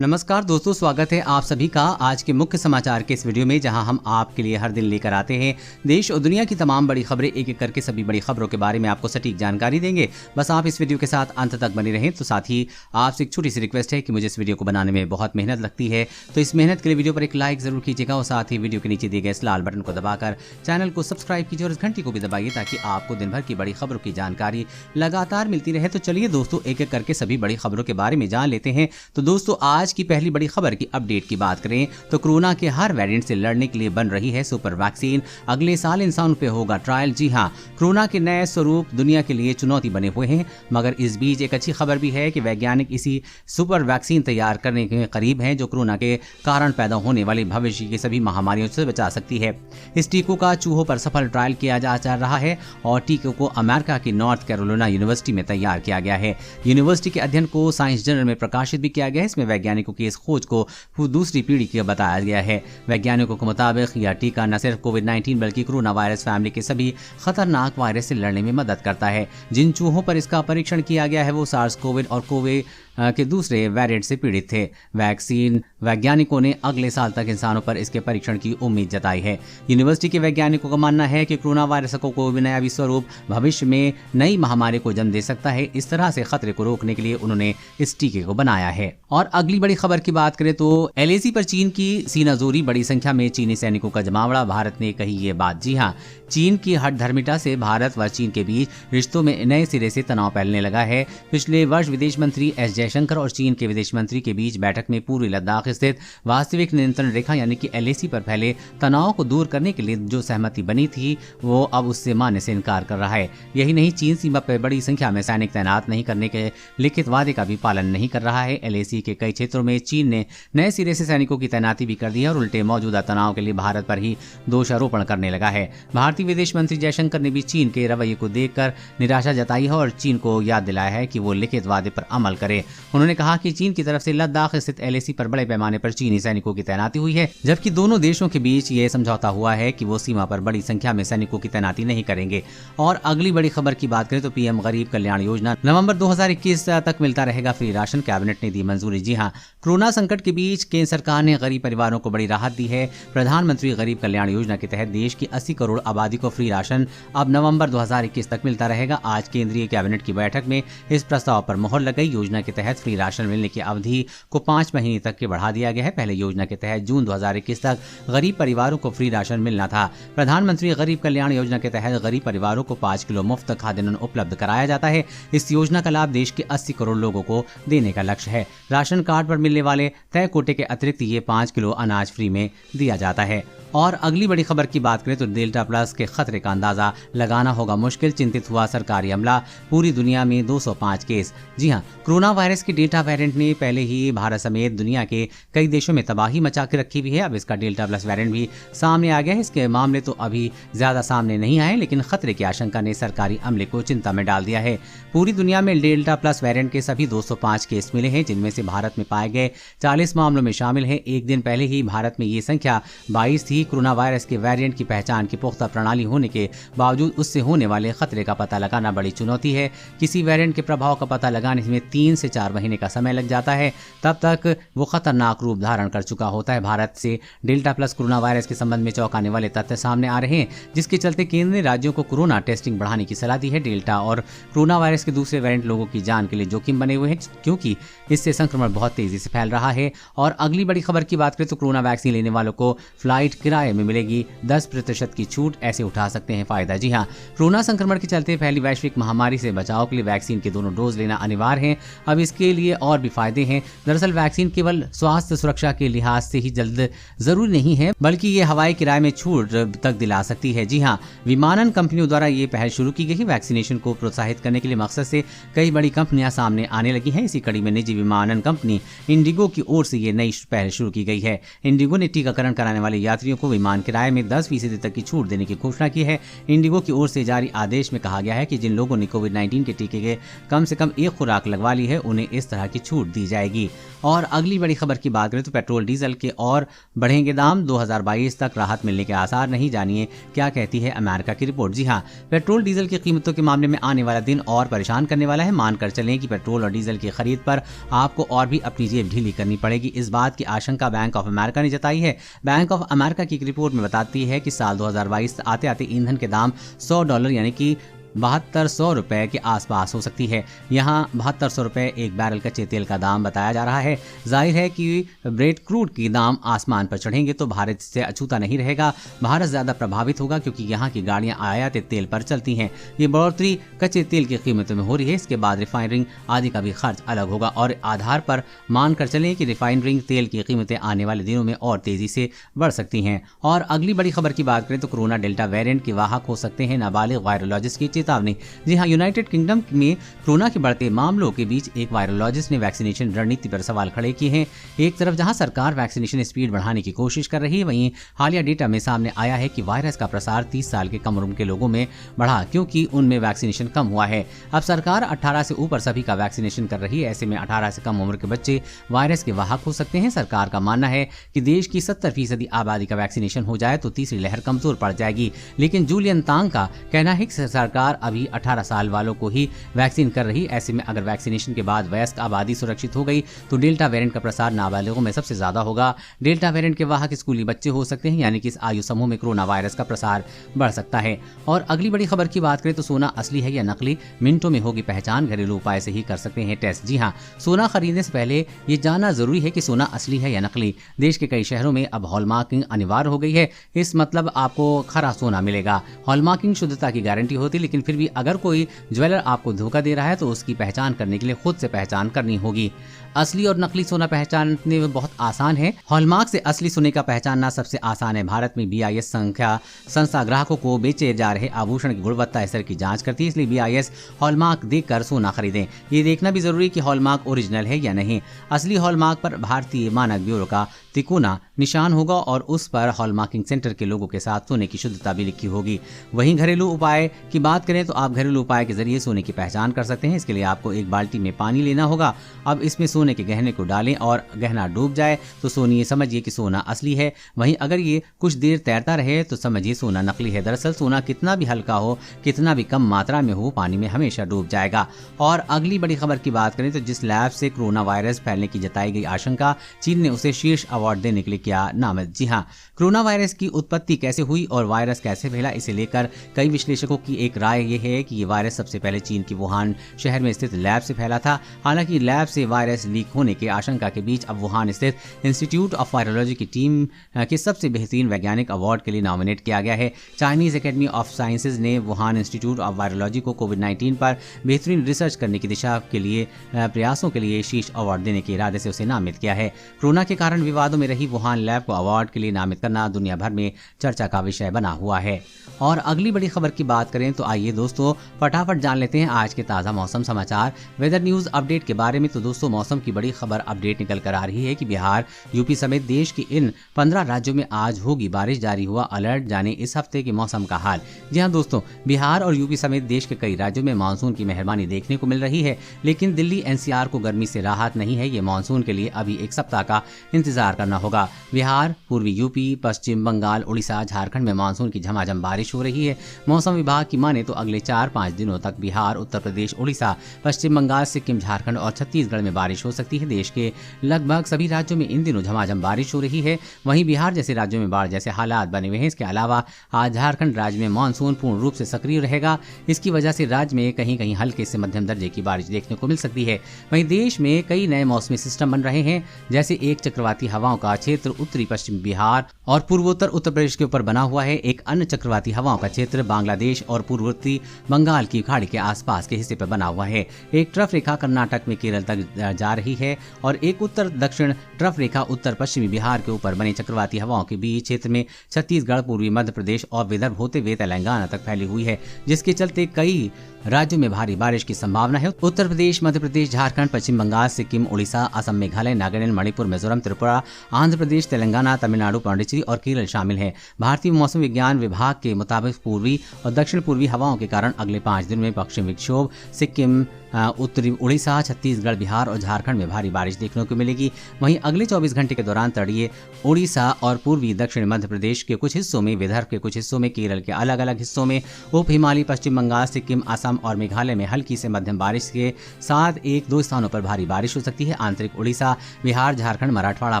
नमस्कार दोस्तों, स्वागत है आप सभी का आज के मुख्य समाचार के इस वीडियो में, जहां हम आपके लिए हर दिन लेकर आते हैं देश और दुनिया की तमाम बड़ी खबरें। एक एक करके सभी बड़ी खबरों के बारे में आपको सटीक जानकारी देंगे। बस आप इस वीडियो के साथ अंत तक बने रहें। तो साथ ही आपसे एक छोटी सी रिक्वेस्ट है कि मुझे इस वीडियो को बनाने में बहुत मेहनत लगती है, तो इस मेहनत के लिए वीडियो पर एक लाइक जरूर कीजिएगा और साथ ही वीडियो के नीचे दिए गए इस लाल बटन को दबाकर चैनल को सब्सक्राइब कीजिए और इस घंटी को भी दबाइए ताकि आपको दिन भर की बड़ी खबरों की जानकारी लगातार मिलती रहे। तो चलिए दोस्तों, एक एक करके सभी बड़ी खबरों के बारे में जान लेते हैं। तो दोस्तों, आज की पहली बड़ी खबर की अपडेट की बात करें तो कोरोना के हर वेरिएंट से लड़ने के लिए बन रही है सुपर वैक्सीन। अगले साल इंसानों पे होगा ट्रायल। जी हां, कोरोना के नए स्वरूप दुनिया के लिए चुनौती बने हुए हैं, मगर इस बीच एक अच्छी खबर भी है कि वैज्ञानिक इसी सुपर वैक्सीन तैयार करने के करीब हैं जो कोरोना के कारण पैदा होने वाली भविष्य की सभी महामारियों से बचा सकती है। इस टीकों का चूहों पर सफल ट्रायल किया जा रहा है और टीकों को अमेरिका की नॉर्थ कैरोलिना यूनिवर्सिटी में तैयार किया गया है। यूनिवर्सिटी के अध्ययन को साइंस जर्नल में प्रकाशित भी किया गया है। इसमें वैज्ञानिकों की इस खोज को दूसरी पीढ़ी की बताया गया है। वैज्ञानिकों के मुताबिक यह टीका न सिर्फ कोविड-19 बल्कि कोरोना वायरस फैमिली के सभी खतरनाक वायरस से लड़ने में मदद करता है। जिन चूहों पर इसका परीक्षण किया गया है वो सार्स कोविड और कोवे के दूसरे वेरिएंट से पीड़ित थे। वैक्सीन वैज्ञानिकों ने अगले साल तक इंसानों पर इसके परीक्षण की उम्मीद जताई है। यूनिवर्सिटी के वैज्ञानिकों का मानना है कि कोरोना वायरस को नया विश्व रूप भविष्य में नई महामारी को जन्म दे सकता है। इस तरह से खतरे को रोकने के लिए उन्होंने इस टीके को बनाया है। और अगली बड़ी खबर की बात करें तो एलएसी पर चीन की सीनाजोरी, बड़ी संख्या में चीनी सैनिकों का जमावड़ा, भारत ने कही ये बात। जी हाँ, चीन की हठधर्मिता से भारत व चीन के बीच रिश्तों में नए सिरे से तनाव फैलने लगा है। पिछले वर्ष विदेश मंत्री एस जयशंकर और चीन के विदेश मंत्री के बीच बैठक में पूर्वी लद्दाख स्थित वास्तविक नियंत्रण रेखा यानी कि एलएसी पर फैले तनाव को दूर करने के लिए जो सहमति बनी थी वो अब उससे मानने से इनकार कर रहा है। यही नहीं, चीन सीमा पर बड़ी संख्या में सैनिक तैनात नहीं करने के लिखित वादे का भी पालन नहीं कर रहा है। एलएसी के कई क्षेत्रों में चीन ने नए सिरे से सैनिकों की तैनाती भी कर दी है और उल्टे मौजूदा तनाव के लिए भारत पर ही दोषारोपण करने लगा है। भारतीय विदेश मंत्री जयशंकर ने भी चीन के रवैये को देखकर निराशा जताई है और चीन को याद दिलाया है कि वो लिखित वादे पर अमल करे। उन्होंने कहा कि चीन की तरफ से लद्दाख स्थित एलएसी पर बड़े पैमाने पर चीनी सैनिकों की तैनाती हुई है, जबकि दोनों देशों के बीच ये समझौता हुआ है कि वो सीमा पर बड़ी संख्या में सैनिकों की तैनाती नहीं करेंगे। और अगली बड़ी खबर की बात करें तो पीएम गरीब कल्याण योजना नवंबर 2021 तक मिलता रहेगा फ्री राशन, कैबिनेट ने दी मंजूरी। जी हाँ, कोरोना संकट के बीच केंद्र सरकार ने गरीब परिवारों को बड़ी राहत दी है। प्रधानमंत्री गरीब कल्याण योजना के तहत देश की 80 करोड़ आबादी को फ्री राशन अब नवंबर 2021 तक मिलता रहेगा। आज केंद्रीय कैबिनेट की बैठक में इस प्रस्ताव पर मुहर लग गई। योजना के तहत फ्री राशन मिलने की अवधि को 5 महीने तक के बढ़ा दिया गया है। पहले योजना के तहत जून 2021 तक गरीब परिवारों को फ्री राशन मिलना था। प्रधानमंत्री गरीब कल्याण योजना के तहत गरीब परिवारों को 5 किलो मुफ्त खाद्यान्न उपलब्ध कराया जाता है। इस योजना का लाभ देश के 80 करोड़ लोगों को देने का लक्ष्य है। राशन कार्ड पर मिलने वाले तय कोटे के अतिरिक्त ये 5 किलो अनाज फ्री में दिया जाता है। और अगली बड़ी खबर की बात करें तो डेल्टा प्लस के खतरे का अंदाजा लगाना होगा मुश्किल, चिंतित हुआ सरकारी अमला। पूरी दुनिया में 205 केस। जी हां, कोरोना वायरस के डेल्टा वेरिएंट ने पहले ही भारत समेत दुनिया के कई देशों में तबाही मचा के रखी हुई है। अब इसका डेल्टा प्लस वेरिएंट भी सामने आ गया है। इसके मामले तो अभी ज्यादा सामने नहीं आए, लेकिन खतरे की आशंका ने सरकारी अमले को चिंता में डाल दिया है। पूरी दुनिया में डेल्टा प्लस वेरिएंट के सभी 205 केस मिले हैं, जिनमें से भारत में पाए गए 40 मामलों में शामिल है। एक दिन पहले ही भारत में ये संख्या 22 थी। कोरोना वायरस के वेरिएंट की पहचान की पुख्ता प्रणाली होने के बावजूद उससे होने वाले खतरे का पता लगाना बड़ी चुनौती है। किसी वेरिएंट के प्रभाव का पता लगाने में 3 से 4 महीने का समय लग जाता है, तब तक वो खतरनाक रूप धारण कर चुका होता है। भारत से डेल्टा प्लस कोरोना वायरस के संबंध में चौंकाने वाले तथ्य सामने आ रहे हैं, जिसके चलते केंद्र ने राज्यों को कोरोना टेस्टिंग बढ़ाने की सलाह दी है। डेल्टा और कोरोना वायरस के दूसरे वेरिएंट लोगों की जान के लिए जोखिम बने हुए हैं, क्योंकि इससे संक्रमण बहुत तेजी से फैल रहा है। और अगली बड़ी खबर की बात करें तो कोरोना वैक्सीन लेने वालों को फ्लाइट किराए में मिलेगी 10% की छूट, ऐसे उठा सकते हैं फायदा। जी हाँ, कोरोना संक्रमण के चलते फैली वैश्विक महामारी से बचाव के लिए वैक्सीन के दोनों डोज लेना अनिवार्य है। अब इसके लिए और भी फायदे हैं। दरअसल वैक्सीन केवल स्वास्थ्य सुरक्षा के लिहाज से ही जल्द जरूरी नहीं है, बल्कि ये हवाई किराए में छूट तक दिला सकती है। जी हाँ, विमानन कंपनियों द्वारा ये पहल शुरू की गई है। वैक्सीनेशन को प्रोत्साहित करने के लिए मकसद से कई बड़ी कंपनियां सामने आने लगी हैं। इसी कड़ी में निजी विमानन कंपनी इंडिगो की ओर से ये नई पहल शुरू की गई है। इंडिगो ने टीकाकरण कराने वाले यात्रियों को विमान किराए में 10% तक की छूट देने की घोषणा की है। इंडिगो की ओर से जारी आदेश में कहा गया है कि जिन लोगों ने कोविड-19 के टीके के कम से कम एक खुराक लगवा ली है, उन्हें इस तरह की छूट दी जाएगी। और अगली बड़ी खबर की बात करें तो पेट्रोल डीजल के और बढ़ेंगे दाम, 2022 तक राहत मिलने के आसार नहीं। जानिए क्या कहती है अमेरिका की रिपोर्ट। जी हाँ, पेट्रोल डीजल की कीमतों के मामले में आने वाला दिन और परेशान करने वाला है। मानकर चलें कि पेट्रोल और डीजल की खरीद पर आपको और भी अपनी जेब ढीली करनी पड़ेगी। इस बात की आशंका बैंक ऑफ अमेरिका ने जताई है। बैंक ऑफ अमेरिका की एक रिपोर्ट में बताती है कि साल 2022 आते आते ईंधन के दाम $100 यानी कि 7200 रुपए के आसपास हो सकती है। यहाँ 7200 रुपए एक बैरल कच्चे तेल का दाम बताया जा रहा है। जाहिर है कि ब्रेड क्रूड की दाम आसमान पर चढ़ेंगे तो भारत से अछूता नहीं रहेगा। भारत ज्यादा प्रभावित होगा क्योंकि यहाँ की गाड़ियां आयातित तेल पर चलती हैं। ये बढ़ोतरी कच्चे तेल की कीमतों में हो रही है। इसके बाद रिफाइनरिंग आदि का भी खर्च अलग होगा और आधार पर मानकर चलें कि रिफाइनरिंग तेल की कीमतें आने वाले दिनों में और तेजी से बढ़ सकती हैं। और अगली बड़ी खबर की बात करें तो कोरोना डेल्टा वेरिएंट के वाहक हो सकते हैं नाबालिग वायरोलॉजिस्ट की चेतावनी। जी हाँ, यूनाइटेड किंगडम में कोरोना के बढ़ते मामलों के बीच एक वायरोलॉजिस्ट ने वैक्सीनेशन रणनीति पर सवाल खड़े किए हैं। एक तरफ जहां सरकार वैक्सीनेशन स्पीड बढ़ाने की कोशिश कर रही है, वहीं हालिया डेटा में सामने आया है कि वायरस का प्रसार 30 साल के कम उम्र के लोगों में बढ़ा क्योंकि उनमें वैक्सीनेशन कम हुआ है। अब सरकार 18 से ऊपर सभी का वैक्सीनेशन कर रही है। ऐसे में 18 से कम उम्र के बच्चे वायरस के वाहक हो सकते हैं। सरकार का मानना है कि देश की 70% आबादी का वैक्सीनेशन हो जाए तो तीसरी लहर कमजोर पड़ जाएगी। लेकिन जूलियन तांग का कहना है कि सरकार अभी 18 साल वालों को ही वैक्सीन कर रही। ऐसे में अगर वैक्सीनेशन के बाद वयस्क आबादी सुरक्षित हो गई तो डेल्टा वेरिएंट का प्रसार नाबालिगों में सबसे ज्यादा होगा। डेल्टा वेरिएंट के वाहक स्कूली बच्चे हो सकते हैं, यानी कि इस आयु समूह में कोरोना वायरस का प्रसार बढ़ सकता है। और अगली बड़ी खबर की बात करें तो सोना असली है या नकली, मिनटों में होगी पहचान, घरेलू उपाय से ही कर सकते हैं टेस्ट। जी हाँ, सोना खरीदने से पहले ये जानना जरूरी है कि सोना असली है या नकली। देश के कई शहरों में अब हॉलमार्किंग अनिवार्य हो गई है। इस मतलब आपको खरा सोना मिलेगा। हॉलमार्किंग शुद्धता की गारंटी होती, लेकिन फिर भी अगर कोई ज्वेलर आपको धोखा दे रहा है तो उसकी पहचान करने के लिए खुद से पहचान करनी होगी। असली और नकली सोना पहचानने में बहुत आसान है। हॉलमार्क से असली सोने का पहचानना सबसे आसान है। भारत में BIS संस्था ग्राहकों को बेचे जा रहे आभूषण की गुणवत्ता स्तर की जांच करती है, इसलिए BIS हॉलमार्क देखकर सोना खरीदें। ये देखना भी जरूरी कि हॉलमार्क ओरिजिनल है या नहीं। असली हॉलमार्क पर भारतीय मानक ब्यूरो का तिकोना निशान होगा और उस पर हॉलमार्किंग सेंटर के लोगों के साथ सोने की शुद्धता भी लिखी होगी। वहीं घरेलू उपाय की बात करें तो आप घरेलू उपाय के जरिए सोने की पहचान कर सकते हैं। इसके लिए आपको एक बाल्टी में पानी लेना होगा। अब इसमें सोने के गहने को डालें और गहना डूब जाए तो समझिए कि सोना असली है। वहीं अगर ये कुछ देर तैरता रहे तो समझिए सोना नकली है। दरअसल सोना कितना भी हल्का हो, कितना भी कम मात्रा में हो, पानी में हमेशा डूब जाएगा। और अगली बड़ी खबर की बात करें तो जिस लैब से कोरोना वायरस फैलने की जताई गई आशंका, चीन ने उसे शीर्ष अवार्ड देने के लिए किया नामजद। जी हाँ, कोरोना वायरस की उत्पत्ति कैसे हुई और वायरस कैसे फैला, इसे लेकर कई विश्लेषकों की एक राय यह है कि ये वायरस सबसे पहले चीन की वुहान शहर में स्थित लैब से फैला था। हालांकि लैब से वायरस लीक होने के आशंका के बीच अब वुहान स्थित इंस्टीट्यूट ऑफ वायरोलॉजी की टीम के सबसे बेहतरीन वैज्ञानिक अवार्ड के लिए नॉमिनेट किया गया है। चाइनीज एकेडमी ऑफ साइंसेज ने वुहान इंस्टीट्यूट ऑफ वायरोलॉजी को कोविड-19 पर बेहतरीन रिसर्च करने की दिशा के लिए प्रयासों के लिए शीर्ष अवार्ड देने के इरादे से उसे नामित किया है। कोरोना के कारण विवादों में रही वुहान लैब को अवार्ड के लिए नामित करना दुनिया भर में चर्चा का विषय बना हुआ है। और अगली बड़ी खबर की बात करें तो आइए दोस्तों फटाफट जान लेते हैं आज के ताज़ा मौसम समाचार वेदर न्यूज़ अपडेट के बारे में। तो दोस्तों मौसम की बड़ी खबर अपडेट निकल कर आ रही है कि बिहार, यूपी समेत देश के इन 15 राज्यों में आज होगी बारिश, जारी हुआ अलर्ट। जाने इस हफ्ते के मौसम का हाल। जी हाँ दोस्तों, बिहार और यूपी समेत देश के कई राज्यों में मानसून की मेहरबानी देखने को मिल रही है, लेकिन दिल्ली NCR को गर्मी से राहत नहीं है। ये मानसून के लिए अभी एक सप्ताह का इंतजार करना होगा। बिहार, पूर्वी यूपी, पश्चिम बंगाल, उड़ीसा, झारखंड में मानसून की झमाझम बारिश हो रही है। मौसम विभाग की माने तो अगले 4-5 दिनों तक बिहार, उत्तर प्रदेश, उड़ीसा, पश्चिम बंगाल, सिक्किम, झारखंड और छत्तीसगढ़ में बारिश हो सकती है। देश के लगभग सभी राज्यों में इन दिनों झमाझम बारिश हो रही है। वहीं बिहार जैसे राज्यों में बाढ़ जैसे हालात बने हुए हैं। इसके अलावा आज झारखंड राज्य में मानसून पूर्ण रूप से सक्रिय रहेगा। इसकी वजह से राज्य में कहीं कहीं हल्के से मध्यम दर्जे की बारिश देखने को मिल सकती है। वहीं देश में कई नए मौसमी सिस्टम बन रहे हैं, जैसे एक चक्रवाती हवाओं का क्षेत्र उत्तरी पश्चिम बिहार और पूर्वोत्तर उत्तर प्रदेश के ऊपर बना हुआ है। एक अन्य चक्रवाती हवाओं का क्षेत्र बांग्लादेश और पूर्वोत्तरी बंगाल की खाड़ी के आसपास के हिस्से पर बना हुआ है। एक ट्रफ रेखा कर्नाटक में केरल तक जा रही है और एक उत्तर दक्षिण ट्रफ रेखा उत्तर पश्चिमी बिहार के ऊपर बने चक्रवाती हवाओं के बीच क्षेत्र में छत्तीसगढ़, पूर्वी मध्य प्रदेश और विदर्भ होते हुए तेलंगाना तक फैली हुई है, जिसके चलते कई राज्यों में भारी बारिश की संभावना है। उत्तर प्रदेश, मध्य प्रदेश, झारखंड, पश्चिम बंगाल, सिक्किम, उड़ीसा, असम, मेघालय, नागालैंड, मणिपुर, मिजोरम, त्रिपुरा, आंध्र प्रदेश, तेलंगाना, तमिलनाडु, पांडिचेरी और केरल शामिल है। भारतीय मौसम विज्ञान विभाग के मुताबिक पूर्वी और दक्षिण पूर्वी हवाओं के कारण अगले 5 दिन में पश्चिमी विक्षोभ सिक्किम, उत्तरी उड़ीसा, छत्तीसगढ़, बिहार और झारखंड में भारी बारिश देखने को मिलेगी। वहीं अगले 24 घंटे के दौरान तटीय उड़ीसा और पूर्वी दक्षिण मध्य प्रदेश के कुछ हिस्सों में, विदर्भ के कुछ हिस्सों में, केरल के अलग अलग हिस्सों में, उप हिमालयी पश्चिम बंगाल, सिक्किम, असम और मेघालय में हल्की से मध्यम बारिश के साथ 1-2 स्थानों पर भारी बारिश हो सकती है। आंतरिक उड़ीसा, बिहार, झारखंड, मराठवाड़ा,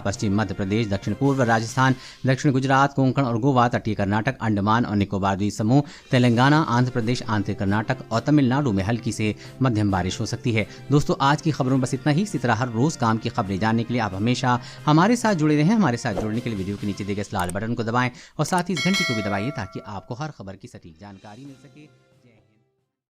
पश्चिम मध्य प्रदेश, दक्षिण पूर्व राजस्थान, दक्षिण गुजरात, कोंकण और गोवा, तटीय कर्नाटक, अंडमान और निकोबार द्वीप समूह, तेलंगाना, आंध्र प्रदेश, आंतरिक कर्नाटक और तमिलनाडु में हल्की से मध्यम बारिश हो सकती है। दोस्तों, आज की खबरों में बस इतना ही। इसी तरह हर रोज काम की खबरें जानने के लिए आप हमेशा हमारे साथ जुड़े रहें। हमारे साथ जुड़ने के लिए वीडियो के नीचे दिए गए लाल बटन को दबाएं और साथ ही इस घंटी को भी दबाइए ताकि आपको हर खबर की सटीक जानकारी मिल सके।